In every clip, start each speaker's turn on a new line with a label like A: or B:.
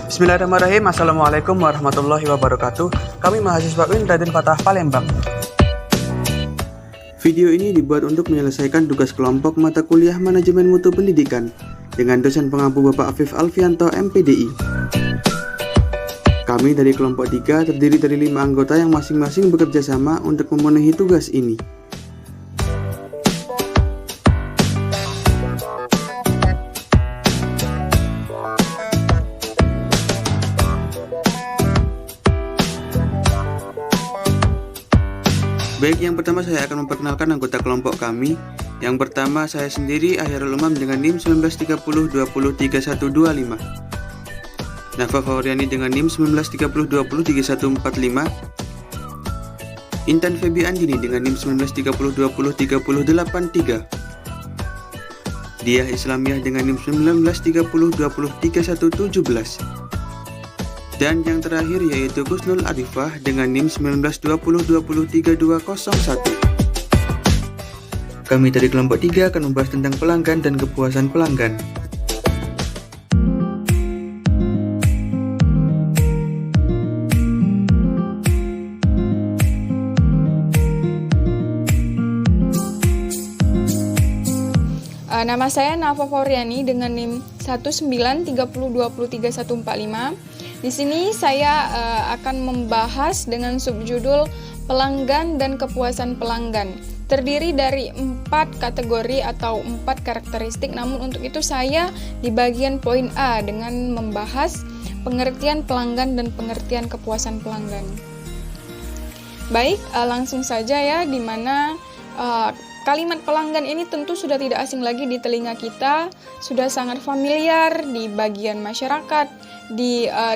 A: Bismillahirrahmanirrahim. Assalamualaikum warahmatullahi wabarakatuh. Kami mahasiswa UIN Raden Fatah Palembang. Video ini dibuat untuk menyelesaikan tugas kelompok mata kuliah Manajemen Mutu Pendidikan dengan dosen pengampu Bapak Afif Alfianto MPDI. Kami dari kelompok 3 terdiri dari 5 anggota yang masing-masing bekerja sama untuk memenuhi tugas ini. Baik, yang pertama saya akan memperkenalkan anggota kelompok kami. Yang pertama saya sendiri, Ahyarul Umam dengan NIM 1930203125. Nafa Fauriani dengan NIM 1930203145. Intan Febi Andini dengan NIM 1930203083. Diah Islamiyah dengan NIM 1930203117. Dan yang terakhir yaitu Kusnul Arifah dengan NIM 1920203201. Kami dari kelompok 3 akan membahas tentang pelanggan dan kepuasan pelanggan.
B: Nama saya Nafa Fauriani dengan NIM 1930203145. Di sini saya akan membahas dengan subjudul pelanggan dan kepuasan pelanggan. Terdiri dari 4 kategori atau 4 karakteristik, namun untuk itu saya di bagian poin A dengan membahas pengertian pelanggan dan pengertian kepuasan pelanggan. Baik, langsung saja ya, di mana kalimat pelanggan ini tentu sudah tidak asing lagi di telinga kita, sudah sangat familiar di bagian masyarakat,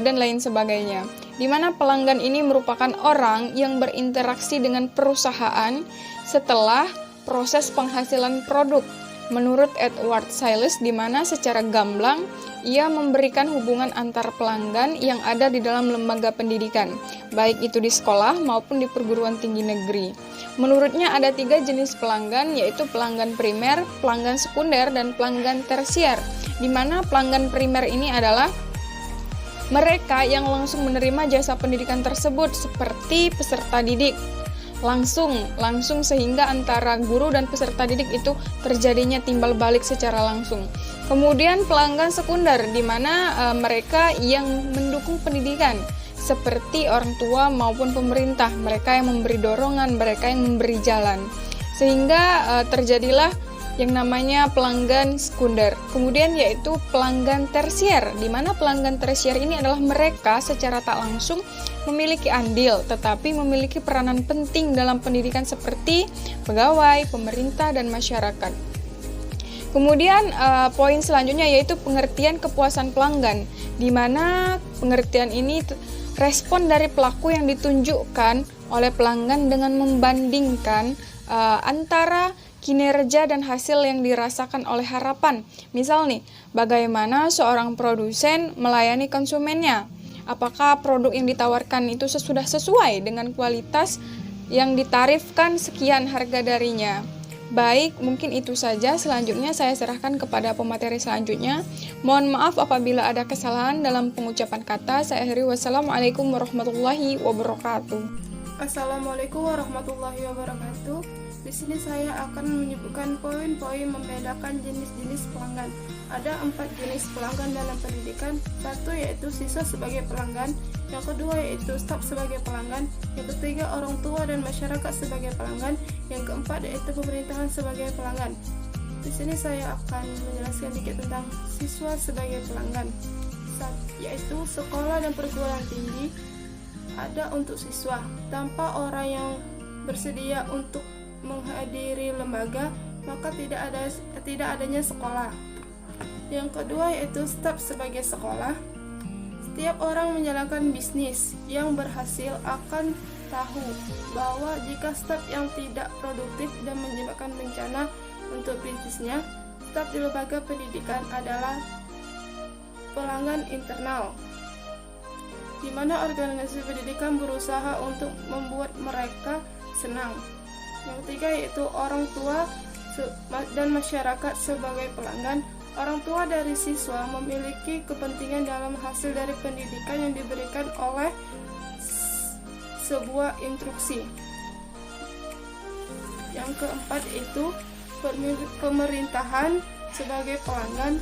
B: dan lain sebagainya. Di mana pelanggan ini merupakan orang yang berinteraksi dengan perusahaan setelah proses penghasilan produk. Menurut Edward Silas, di mana secara gamblang ia memberikan hubungan antar pelanggan yang ada di dalam lembaga pendidikan, baik itu di sekolah maupun di perguruan tinggi negeri. Menurutnya ada 3 jenis pelanggan, yaitu pelanggan primer, pelanggan sekunder, dan pelanggan tersier. Di mana pelanggan primer ini adalah mereka yang langsung menerima jasa pendidikan tersebut, seperti peserta didik. Langsung sehingga antara guru dan peserta didik itu terjadinya timbal balik secara langsung. Kemudian pelanggan sekunder, di mana mereka yang mendukung pendidikan, seperti orang tua maupun pemerintah, mereka yang memberi dorongan, mereka yang memberi jalan, sehingga terjadilah yang namanya pelanggan sekunder. Kemudian yaitu pelanggan tersier, di mana pelanggan tersier ini adalah mereka secara tak langsung memiliki andil, tetapi memiliki peranan penting dalam pendidikan seperti pegawai, pemerintah, dan masyarakat. Kemudian poin selanjutnya yaitu pengertian kepuasan pelanggan, di mana pengertian ini respon dari pelaku yang ditunjukkan oleh pelanggan dengan membandingkan antara kinerja dan hasil yang dirasakan oleh harapan. Misal nih, bagaimana seorang produsen melayani konsumennya? Apakah produk yang ditawarkan itu sudah sesuai dengan kualitas yang ditarifkan sekian harga darinya? Baik, mungkin itu saja. Selanjutnya saya serahkan kepada pemateri selanjutnya. Mohon maaf apabila ada kesalahan dalam pengucapan kata. Saya akhiri. Wassalamualaikum warahmatullahi wabarakatuh.
C: Assalamualaikum warahmatullahi wabarakatuh. Di sini saya akan menyebutkan poin-poin membedakan jenis-jenis pelanggan. Ada 4 jenis pelanggan dalam pendidikan. Satu yaitu siswa sebagai pelanggan, yang kedua yaitu staf sebagai pelanggan, yang ketiga orang tua dan masyarakat sebagai pelanggan, yang keempat yaitu pemerintahan sebagai pelanggan. Di sini saya akan menjelaskan sedikit tentang siswa sebagai pelanggan, yaitu sekolah dan perguruan tinggi ada untuk siswa. Tanpa orang yang bersedia untuk menghadiri lembaga, maka tidak adanya sekolah. Yang kedua yaitu staf sebagai sekolah. Setiap orang menjalankan bisnis yang berhasil akan tahu bahwa jika staf yang tidak produktif dan menyebabkan bencana untuk bisnisnya, staf di lembaga pendidikan adalah pelanggan internal, di mana organisasi pendidikan berusaha untuk membuat mereka senang. Yang ketiga yaitu orang tua dan masyarakat sebagai pelanggan. Orang tua dari siswa memiliki kepentingan dalam hasil dari pendidikan yang diberikan oleh sebuah instruksi. Yang keempat itu pemerintahan sebagai pelanggan.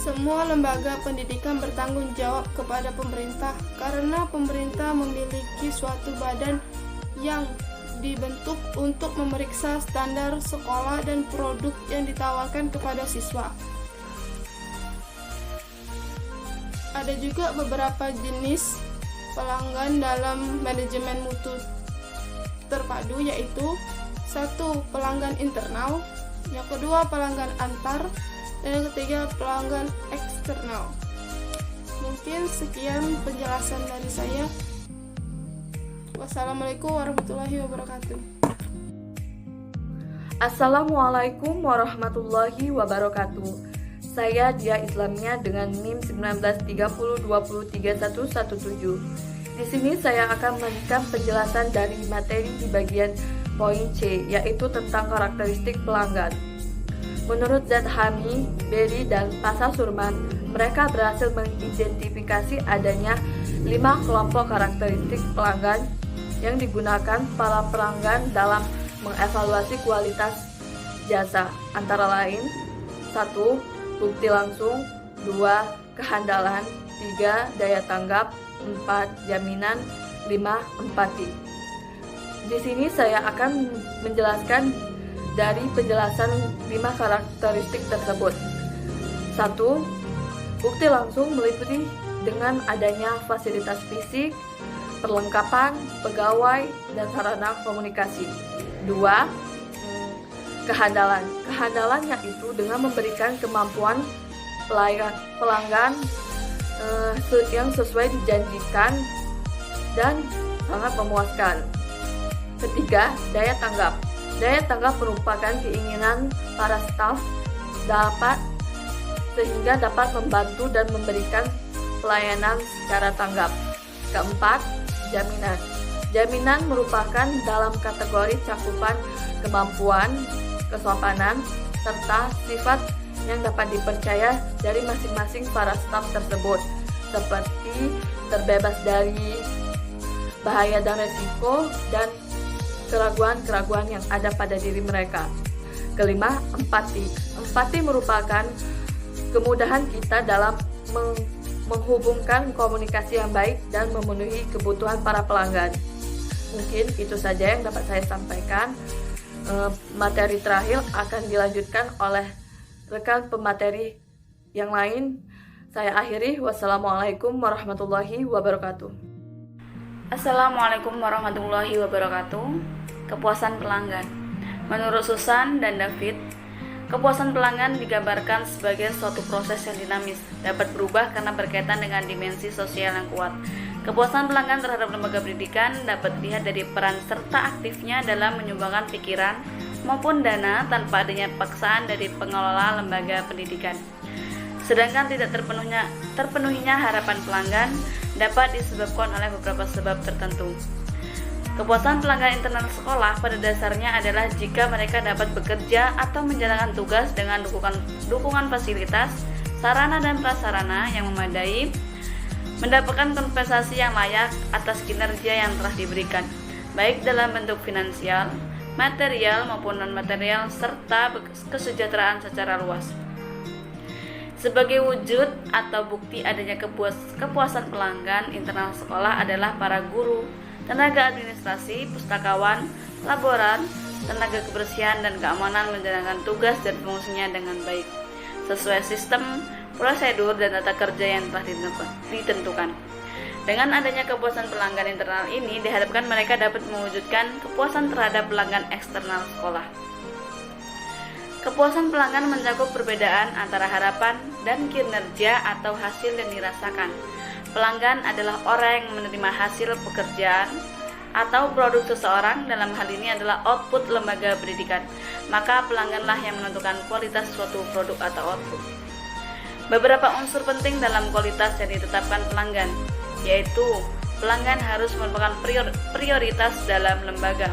C: Semua lembaga pendidikan bertanggung jawab kepada pemerintah karena pemerintah memiliki suatu badan yang dibentuk untuk memeriksa standar sekolah dan produk yang ditawarkan kepada siswa. Ada juga beberapa jenis pelanggan dalam manajemen mutu terpadu, yaitu 1. Pelanggan internal, yang kedua pelanggan antar, dan yang ketiga pelanggan eksternal. Mungkin sekian penjelasan dari saya. Wassalamualaikum warahmatullahi wabarakatuh.
D: Assalamualaikum warahmatullahi wabarakatuh. Saya Dia Islamia dengan NIM 1930203117. Di sini saya akan memberikan penjelasan dari materi di bagian poin C, yaitu tentang karakteristik pelanggan. Menurut Zathami, Berry, dan Pasha Surman, mereka berhasil mengidentifikasi adanya 5 kelompok karakteristik pelanggan yang digunakan para pelanggan dalam mengevaluasi kualitas jasa, antara lain 1. Bukti langsung, 2. Kehandalan, 3. Daya tanggap, 4. Jaminan, 5. Empati. Di sini saya akan menjelaskan dari penjelasan 5 karakteristik tersebut. 1. Bukti langsung meliputi dengan adanya fasilitas fisik, perlengkapan, pegawai, dan sarana komunikasi. 2. Kehandalan. Kehandalannya itu dengan memberikan kemampuan pelanggan yang sesuai dijanjikan dan sangat memuaskan. 3. Daya tanggap. Daya tanggap merupakan keinginan para staf sehingga dapat membantu dan memberikan pelayanan secara tanggap. 4. Jaminan. Jaminan merupakan dalam kategori cakupan kemampuan, kesopanan, serta sifat yang dapat dipercaya dari masing-masing para staf tersebut, seperti terbebas dari bahaya dan resiko dan keraguan-keraguan yang ada pada diri mereka. 5. Empati. Empati merupakan kemudahan kita dalam menghubungkan komunikasi yang baik dan memenuhi kebutuhan para pelanggan. Mungkin itu saja yang dapat saya sampaikan. Materi terakhir akan dilanjutkan oleh rekan pemateri yang lain. Saya akhiri. Wassalamualaikum warahmatullahi wabarakatuh.
E: Assalamualaikum warahmatullahi wabarakatuh. Kepuasan pelanggan. Menurut Susan dan David, kepuasan pelanggan digambarkan sebagai suatu proses yang dinamis, dapat berubah karena berkaitan dengan dimensi sosial yang kuat. Kepuasan pelanggan terhadap lembaga pendidikan dapat dilihat dari peran serta aktifnya dalam menyumbangkan pikiran maupun dana tanpa adanya paksaan dari pengelola lembaga pendidikan. Sedangkan tidak terpenuhinya harapan pelanggan dapat disebabkan oleh beberapa sebab tertentu. Kepuasan pelanggan internal sekolah pada dasarnya adalah jika mereka dapat bekerja atau menjalankan tugas dengan dukungan fasilitas, sarana dan prasarana yang memadai, mendapatkan kompensasi yang layak atas kinerja yang telah diberikan, baik dalam bentuk finansial, material maupun non-material, serta kesejahteraan secara luas. Sebagai wujud atau bukti adanya kepuasan pelanggan internal sekolah adalah para guru, tenaga administrasi, pustakawan, laboran, tenaga kebersihan dan keamanan menjalankan tugas dan fungsinya dengan baik, sesuai sistem, prosedur, dan tata kerja yang telah ditentukan. Dengan adanya kepuasan pelanggan internal ini, diharapkan mereka dapat mewujudkan kepuasan terhadap pelanggan eksternal sekolah. Kepuasan pelanggan mencakup perbedaan antara harapan dan kinerja atau hasil yang dirasakan. Pelanggan adalah orang yang menerima hasil pekerjaan atau produk seseorang, dalam hal ini adalah output lembaga pendidikan. Maka pelangganlah yang menentukan kualitas suatu produk atau output. Beberapa unsur penting dalam kualitas yang ditetapkan pelanggan, yaitu pelanggan harus merupakan prioritas dalam lembaga.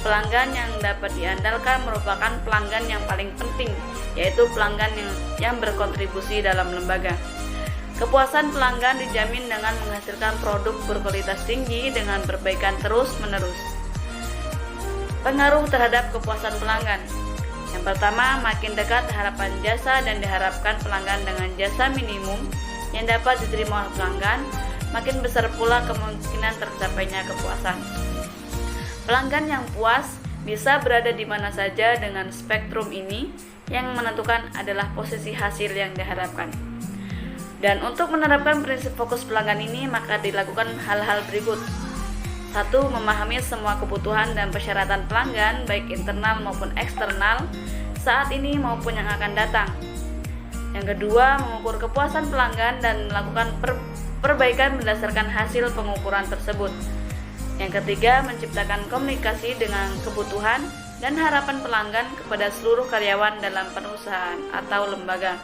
E: Pelanggan yang dapat diandalkan merupakan pelanggan yang paling penting, yaitu pelanggan yang berkontribusi dalam lembaga. Kepuasan pelanggan dijamin dengan menghasilkan produk berkualitas tinggi dengan perbaikan terus-menerus. Pengaruh terhadap kepuasan pelanggan. Yang pertama, makin dekat harapan jasa dan diharapkan pelanggan dengan jasa minimum yang dapat diterima oleh pelanggan, makin besar pula kemungkinan tercapainya kepuasan. Pelanggan yang puas bisa berada di mana saja dengan spektrum ini, yang menentukan adalah posisi hasil yang diharapkan. Dan untuk menerapkan prinsip fokus pelanggan ini, maka dilakukan hal-hal berikut. 1. Memahami semua kebutuhan dan persyaratan pelanggan, baik internal maupun eksternal, saat ini maupun yang akan datang. Yang kedua, mengukur kepuasan pelanggan dan melakukan perbaikan berdasarkan hasil pengukuran tersebut. Yang ketiga, menciptakan komunikasi dengan kebutuhan dan harapan pelanggan kepada seluruh karyawan dalam perusahaan atau lembaga.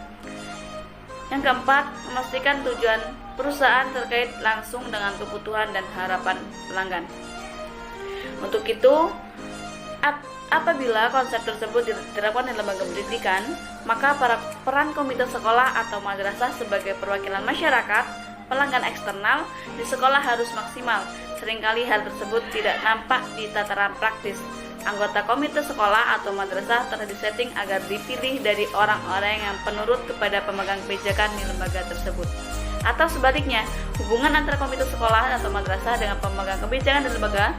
E: Yang keempat, memastikan tujuan perusahaan terkait langsung dengan kebutuhan dan harapan pelanggan. Untuk itu, apabila konsep tersebut diterapkan di lembaga pendidikan, maka peran komite sekolah atau madrasah sebagai perwakilan masyarakat, pelanggan eksternal di sekolah harus maksimal. Seringkali hal tersebut tidak nampak di tataran praktis. Anggota komite sekolah atau madrasah telah disetting agar dipilih dari orang-orang yang penurut kepada pemegang kebijakan di lembaga tersebut. Atau sebaliknya, hubungan antara komite sekolah atau madrasah dengan pemegang kebijakan di lembaga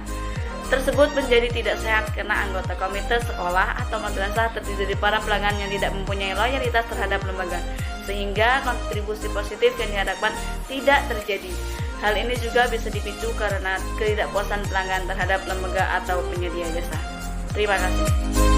E: tersebut menjadi tidak sehat karena anggota komite sekolah atau madrasah terdiri dari para pelanggan yang tidak mempunyai loyalitas terhadap lembaga, sehingga kontribusi positif yang diharapkan tidak terjadi. Hal ini juga bisa dipicu karena ketidakpuasan pelanggan terhadap lembaga atau penyedia jasa. Terima kasih.